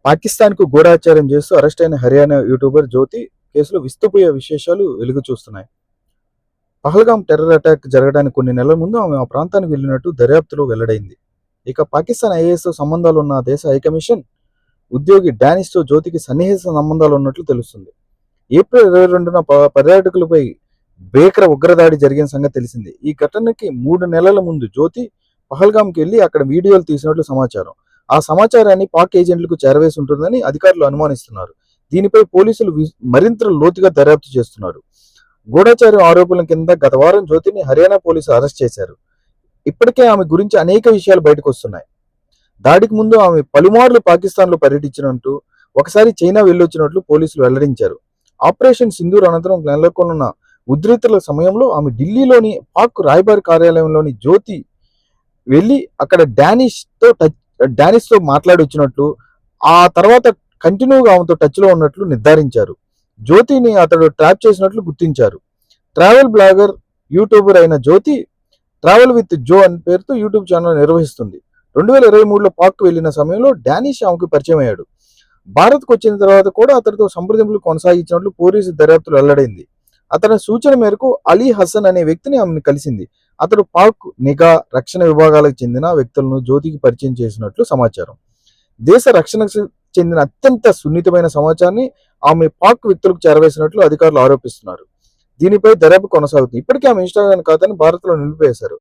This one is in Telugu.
పాకిస్తాన్‌కు గూఢాచారం చేస్తూ అరెస్ట్ అయిన హర్యానా యూట్యూబర్ జ్యోతి కేసులో విస్తుపోయే విశేషాలు వెలుగు చూస్తున్నాయి. పహల్గామ్ టెర్రర్ అటాక్ జరగడానికి కొన్ని నెలల ముందు ఆమె ఆ ప్రాంతానికి వెళ్ళినట్టు దర్యాప్తులో వెల్లడైంది. ఇక పాకిస్తాన్ ఐఏఎస్‌తో సంబంధాలున్న ఆ దేశ హైకమిషన్ ఉద్యోగి డానిష్‌తో జ్యోతికి సన్నిహిత సంబంధాలున్నట్లు తెలుస్తుంది. ఏప్రిల్ 22న పర్యాటకులపై భీకర ఉగ్రదాడి జరిగిన సంగతి తెలిసింది. ఈ ఘటనకి 3 నెలల ముందు జ్యోతి పహల్గామ్‌కి వెళ్లి అక్కడ వీడియోలు తీసినట్లు సమాచారం. ఆ సమాచారాన్ని పాక్ ఏజెంట్లకు చేరవేసి ఉంటుందని అధికారులు అనుమానిస్తున్నారు. దీనిపై పోలీసులు మరింత లోతుగా దర్యాప్తు చేస్తున్నారు. గూఢచారం ఆరోపణల కింద గత వారం జ్యోతిని హర్యానా పోలీసులు అరెస్ట్ చేశారు. ఇప్పటికే ఆమె గురించి అనేక విషయాలు బయటకు వస్తున్నాయి. దాడికి ముందు ఆమె పలుమార్లు పాకిస్తాన్లో పర్యటించినట్టు, ఒకసారి చైనా వెళ్ళొచ్చినట్లు పోలీసులు వెల్లడించారు. ఆపరేషన్ సింధూర్ అనంతరం నెలకొన్న ఉద్రిక్తల సమయంలో ఆమె ఢిల్లీలోని పాక్ రాయబారి కార్యాలయంలోని జ్యోతి వెళ్ళి అక్కడ డానిష్తో మాట్లాడి వచ్చినట్లు, ఆ తర్వాత కంటిన్యూగా ఆమెతో టచ్లో ఉన్నట్లు నిర్ధారించారు. జ్యోతిని అతడు ట్రాప్ చేసినట్లు గుర్తించారు. ట్రావెల్ బ్లాగర్, యూట్యూబర్ అయిన జ్యోతి ట్రావెల్ విత్ జో అనే పేరుతో యూట్యూబ్ ఛానల్ నిర్వహిస్తుంది. 2023లో పాక్ వెళ్లిన సమయంలో డానిష్ ఆమెకు పరిచయం అయ్యాడు. భారత్కు వచ్చిన తర్వాత కూడా అతడితో సంప్రదింపులు కొనసాగించినట్లు పోలీసు దర్యాప్తులు వెల్లడైంది. అతని సూచన మేరకు అలీ హసన్ అనే వ్యక్తిని ఆమెను కలిసింది. అతడు పాక్ నిఘా, రక్షణ విభాగాలకు చెందిన వ్యక్తులను జ్యోతికి పరిచయం చేసినట్లు సమాచారం. దేశ రక్షణకు చెందిన అత్యంత సున్నితమైన సమాచారాన్ని ఆమె పాక్ వ్యక్తులకు చేరవేసినట్లు అధికారులు ఆరోపిస్తున్నారు. దీనిపై దర్యాప్తు కొనసాగుతుంది. ఇప్పటికే ఆమె ఇన్స్టాగ్రామ్ ఖాతాను భారత్లో నిలిపివేశారు.